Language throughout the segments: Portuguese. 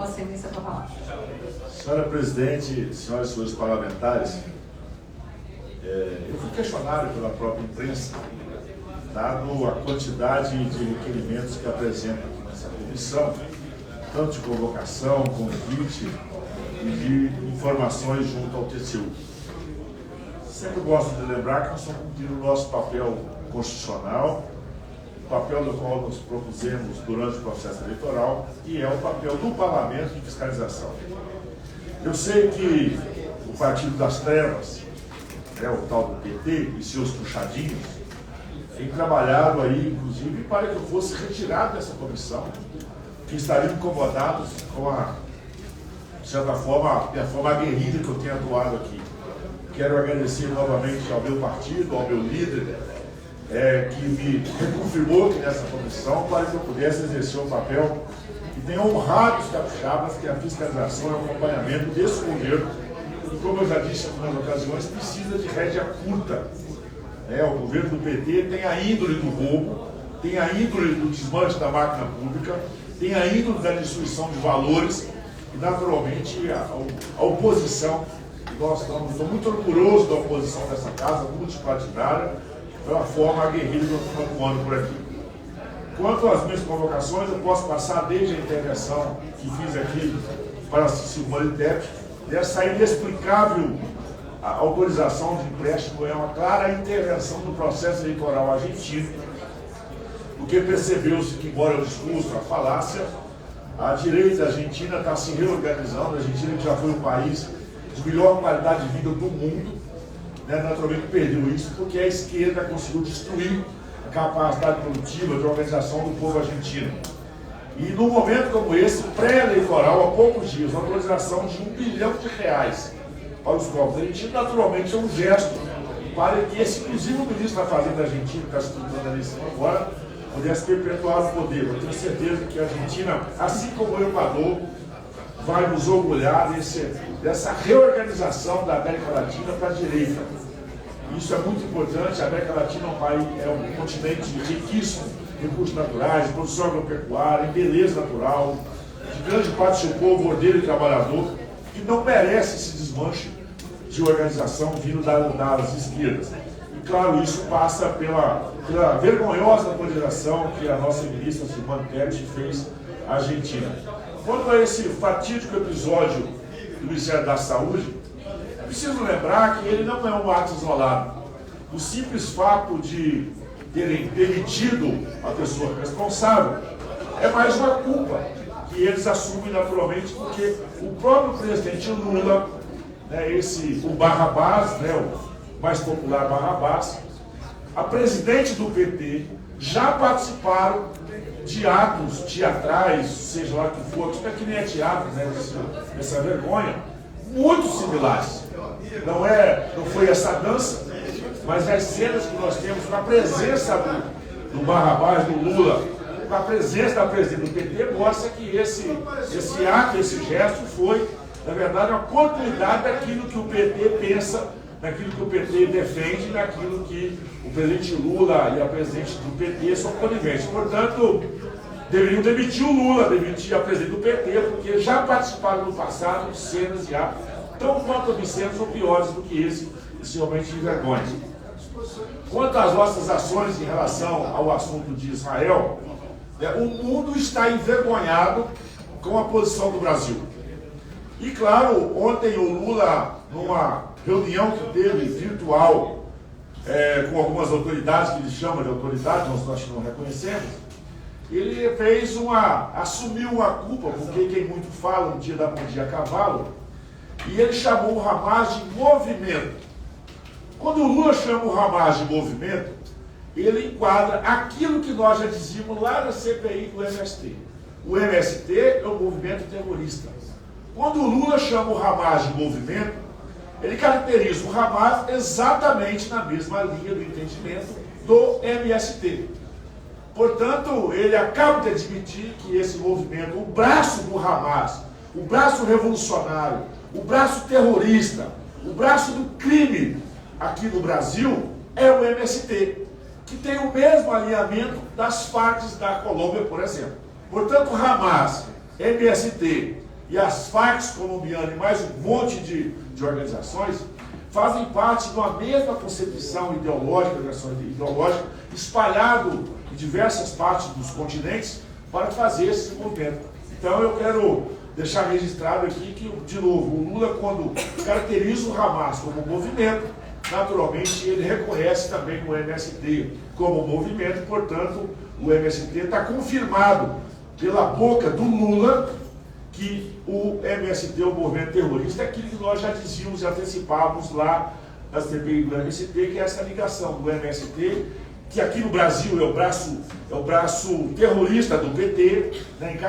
Vossa Excelência, com a palavra. Senhora Presidente, senhoras e senhores parlamentares, eu fui questionado pela própria imprensa, dado a quantidade de requerimentos que apresenta aqui nessa comissão, tanto de convocação, convite e de informações junto ao TCU. Sempre gosto de lembrar que nós estamos cumprindo o nosso papel constitucional, o papel do qual nos propusemos durante o processo eleitoral, e é o papel do Parlamento de fiscalização. Eu sei que o Partido das Trevas, o tal do PT e seus puxadinhos, tem trabalhado aí, inclusive, para que eu fosse retirado dessa comissão, que estariam incomodados com a, de certa forma, a forma aguerrida que eu tenho atuado aqui. Quero agradecer novamente ao meu partido, ao meu líder, que me reconfirmou aqui nessa comissão para que eu pudesse exercer um papel que tem honrado os capixabas, que é a fiscalização e o acompanhamento desse governo, que, como eu já disse em algumas ocasiões, precisa de rédea curta. O governo do PT tem a índole do roubo, tem a índole do desmanche da máquina pública, tem a índole da destruição de valores e, naturalmente, a oposição. Estou muito orgulhoso da oposição dessa casa, multipartidária, pela forma aguerrida que eu estou atuando por aqui. Quanto às minhas convocações, eu posso passar desde a intervenção que fiz aqui para a Silmaritep, dessa inexplicável autorização de empréstimo é uma clara intervenção do processo eleitoral argentino, porque percebeu-se que, embora o discurso, a falácia, a direita argentina está se reorganizando, a Argentina que já foi o país de melhor qualidade de vida do mundo, naturalmente perdeu isso porque a esquerda conseguiu destruir a capacidade produtiva de organização do povo argentino. E num momento como esse, pré-eleitoral, há poucos dias, a autorização de R$1 bilhão para os povos argentinos, naturalmente é um gesto para que esse, inclusive o ministro da Fazenda argentino, que está se disputando a eleição agora, pudesse perpetuar o poder. Eu tenho certeza que a Argentina, assim como o Equador, vai nos orgulhar dessa reorganização da América Latina para a direita. Isso é muito importante. A América Latina é um continente riquíssimo em recursos naturais, produção agropecuária, em beleza natural, de grande parte do seu povo ordeiro e trabalhador, que não merece esse desmanche de organização vindo das esquerdas. E, claro, isso passa pela vergonhosa autorização que a nossa ministra Simone Tebet fez à Argentina. Quanto a esse fatídico episódio do Ministério da Saúde, preciso lembrar que ele não é um ato isolado. O simples fato de terem demitido a pessoa responsável é mais uma culpa que eles assumem naturalmente, porque o próprio presidente Lula, o Barrabás, o mais popular Barrabás, a presidente do PT, já participaram de atos teatrais, seja lá o que for, isso aqui nem é teatro, essa vergonha, muito similares. Não foi essa dança, mas as cenas que nós temos com a presença do Barrabás, do Lula, com a presença da presidente do PT, mostra que esse ato, esse gesto foi, na verdade, uma continuidade daquilo que o PT pensa, naquilo que o PT defende, naquilo que o presidente Lula e a presidente do PT são coniventes. Portanto, deveriam demitir o Lula, demitir a presidente do PT, porque já participaram no passado de cenas e atos tão quanto obscenos ou piores do que esse realmente de vergonha. Quanto às nossas ações em relação ao assunto de Israel, o mundo está envergonhado com a posição do Brasil. E claro, ontem o Lula, numa reunião que teve virtual com algumas autoridades, que ele chama de autoridades, nós não reconhecemos, ele assumiu uma culpa, porque quem muito fala, um dia dá bom dia a cavalo, e ele chamou o Hamas de movimento. Quando o Lula chama o Hamas de movimento, ele enquadra aquilo que nós já dizíamos lá na CPI do MST. O MST é um movimento terrorista. Quando o Lula chama o Hamas de movimento, ele caracteriza o Hamas exatamente na mesma linha do entendimento do MST. Portanto, ele acaba de admitir que esse movimento, o braço do Hamas, o braço revolucionário, o braço terrorista, o braço do crime aqui no Brasil é o MST, que tem o mesmo alinhamento das Farc da Colômbia, por exemplo. Portanto, Hamas, MST e as Farc colombianas e mais um monte de organizações fazem parte de uma mesma concepção ideológica, espalhado em diversas partes dos continentes para fazer esse movimento. Então eu quero deixar registrado aqui que, de novo, o Lula, quando caracteriza o Hamas como movimento, naturalmente ele reconhece também o MST como movimento, portanto o MST está confirmado pela boca do Lula que o MST, o movimento terrorista, é aquilo que nós já dizíamos e antecipávamos lá na CPI do MST, que é essa ligação do MST, que aqui no Brasil é o braço terrorista do PT, né,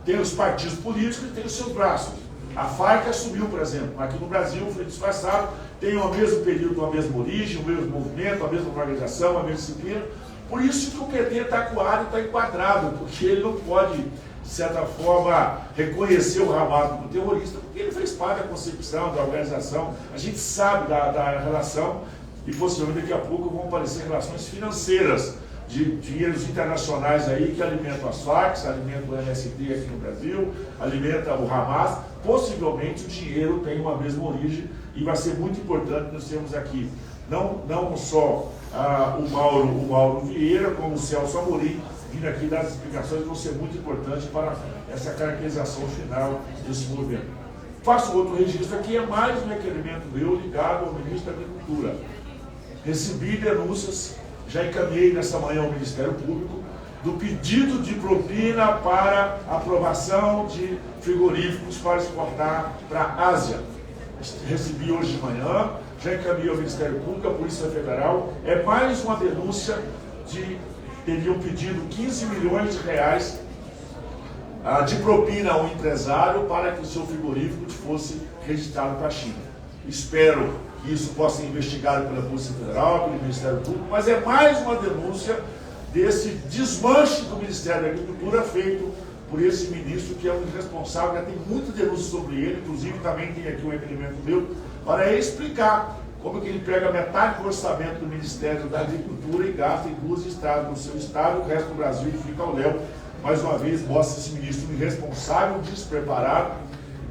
tem os partidos políticos e tem os seus braços. A Farc assumiu, por exemplo, aqui no Brasil foi disfarçado, tem o mesmo período, a mesma origem, o mesmo movimento, a mesma organização, a mesma disciplina. Por isso que o PT está acuado e está enquadrado, porque ele não pode, de certa forma, reconhecer o Hamas como terrorista, porque ele fez parte da concepção, da organização. A gente sabe da relação e possivelmente daqui a pouco vão aparecer relações financeiras de dinheiros internacionais aí que alimentam as Farc, alimentam o MST aqui no Brasil, alimenta o Hamas. Possivelmente o dinheiro tem uma mesma origem e vai ser muito importante nós termos aqui não só o Mauro Vieira, como o Celso Amorim, vindo aqui dar as explicações, vão ser muito importantes para essa caracterização final desse movimento. Faço outro registro aqui, é mais um requerimento meu ligado ao ministro da Agricultura. Recebi denúncias, já encaminhei nessa manhã ao Ministério Público, do pedido de propina para aprovação de frigoríficos para exportar para a Ásia. Recebi hoje de manhã, já encaminhei ao Ministério Público, à Polícia Federal. É mais uma denúncia teriam pedido 15 milhões de reais de propina ao empresário para que o seu frigorífico fosse registrado para a China. Espero que isso possa ser investigado pela Polícia Federal, pelo Ministério Público, mas é mais uma denúncia desse desmanche do Ministério da Agricultura feito por esse ministro, que é um irresponsável, já tem muita denúncia sobre ele, inclusive também tem aqui um requerimento meu, para explicar como que ele pega metade do orçamento do Ministério da Agricultura e gasta em 2 estados no seu estado, o resto do Brasil fica ao léu. Mais uma vez, mostra esse ministro irresponsável, despreparado.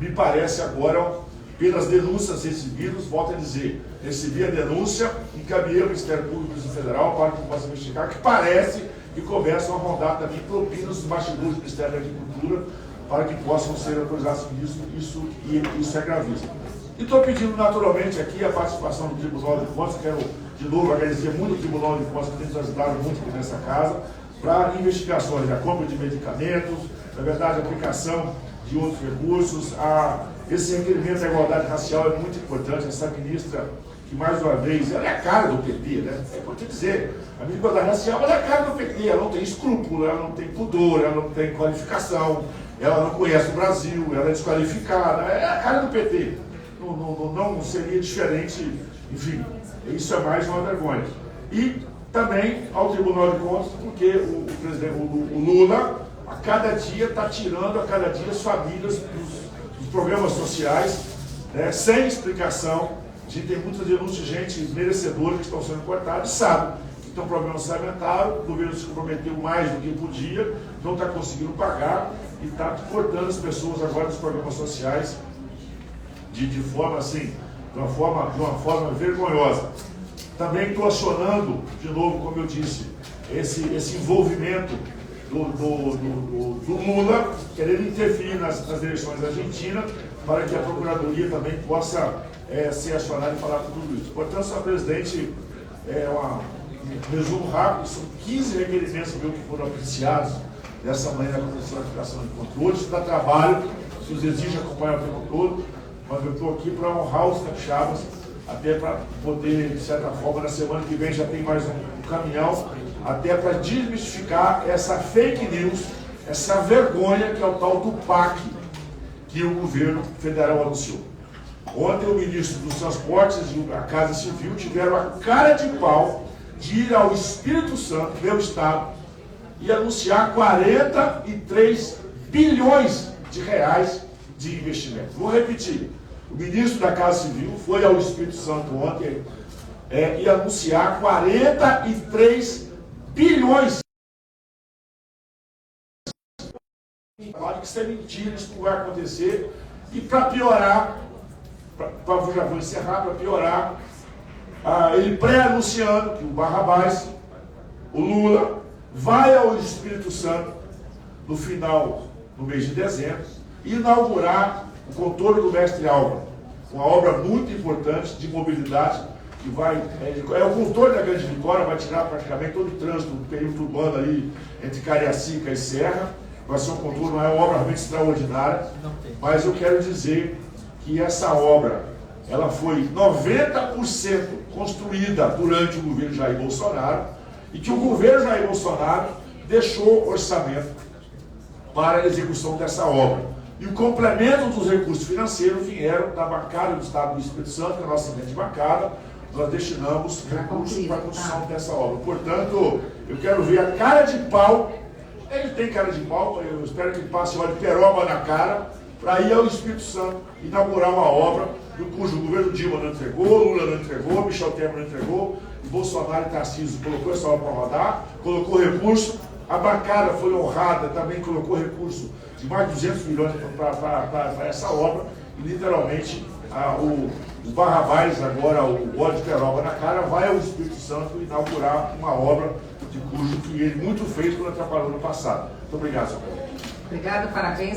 Me parece agora, pelas denúncias recebidas, volto a dizer, recebi a denúncia, encaminhei ao Ministério Público Federal para que possa investigar, que parece que começam a rondar também propinas dos bastidores do Ministério da Agricultura para que possam ser autorizados isso é gravíssimo. E estou pedindo naturalmente aqui a participação do Tribunal de Contas, quero de novo agradecer muito o Tribunal de Contas que tem nos ajudado muito aqui nessa casa, para investigações da compra de medicamentos, na verdade a aplicação de outros recursos, esse requerimento da igualdade racial é muito importante, essa ministra que mais uma vez, ela é a cara do PT, né? É importante dizer, a ministra da igualdade racial ela é a cara do PT, ela não tem escrúpulo, ela não tem pudor, ela não tem qualificação, ela não conhece o Brasil, ela é desqualificada, é a cara do PT. Não seria diferente, enfim, isso é mais uma vergonha. E também ao Tribunal de Contas, porque o Lula, a cada dia, está tirando as famílias dos programas sociais, né, sem explicação. A gente tem muitas denúncias de gente merecedora que estão sendo cortadas, sabe que tem um problema orçamentário, o governo se comprometeu mais do que podia, não está conseguindo pagar e está cortando as pessoas agora dos programas sociais de forma assim, de uma forma vergonhosa. Também estou acionando, de novo, como eu disse, esse envolvimento do Lula, querendo interferir nas eleições argentinas, para que a Procuradoria também possa ser acionada e falar com tudo isso. Portanto, senhor presidente, um resumo rápido, são 15 requerimentos meus que foram apreciados nessa manhã na Comissão de Aplicação de Controle. Isso dá trabalho, se os exige acompanhar o tempo todo, mas eu estou aqui para honrar os capixabas, até para poder, de certa forma, na semana que vem já tem mais um caminhão, até para desmistificar essa fake news, essa vergonha que é o tal do PAC que o governo federal anunciou. Ontem o ministro dos Transportes e a Casa Civil tiveram a cara de pau de ir ao Espírito Santo, meu estado, e anunciar 43 bilhões de reais de investimento. Vou repetir. O ministro da Casa Civil foi ao Espírito Santo ontem e anunciar 43 bilhões que isso é mentira, isso não vai acontecer. E para piorar, já vou encerrar, para piorar, ele pré-anunciando que o Barrabás, o Lula, vai ao Espírito Santo no final do mês de dezembro e inaugurar o contorno do Mestre Álvaro, uma obra muito importante de mobilidade que vai, é o contorno da Grande Vitória, vai tirar praticamente todo o trânsito do perímetro urbano ali entre Cariacica e Serra, vai ser um contorno, é uma obra realmente extraordinária, mas eu quero dizer que essa obra, ela foi 90% construída durante o governo Jair Bolsonaro e que o governo Jair Bolsonaro deixou orçamento para a execução dessa obra. E o complemento dos recursos financeiros vieram da bancada do Estado do Espírito Santo, que é a nossa grande bancada, nós destinamos recursos para a construção dessa obra. Portanto, eu quero ver a cara de pau, ele tem cara de pau, eu espero que ele passe óleo de peroba na cara, para ir ao Espírito Santo inaugurar uma obra cujo o governo Dilma não entregou, Lula não entregou, Michel Temer não entregou, e Bolsonaro e Tarcísio colocou essa obra para rodar, colocou recurso, a bancada foi honrada, também colocou recurso de mais de 200 milhões para essa obra, e literalmente o Barrabás, agora o óleo de peroba na cara, vai ao Espírito Santo inaugurar uma obra de cujo que ele muito fez quando atrapalhou no passado. Muito obrigado, senhor. Obrigado, parabéns.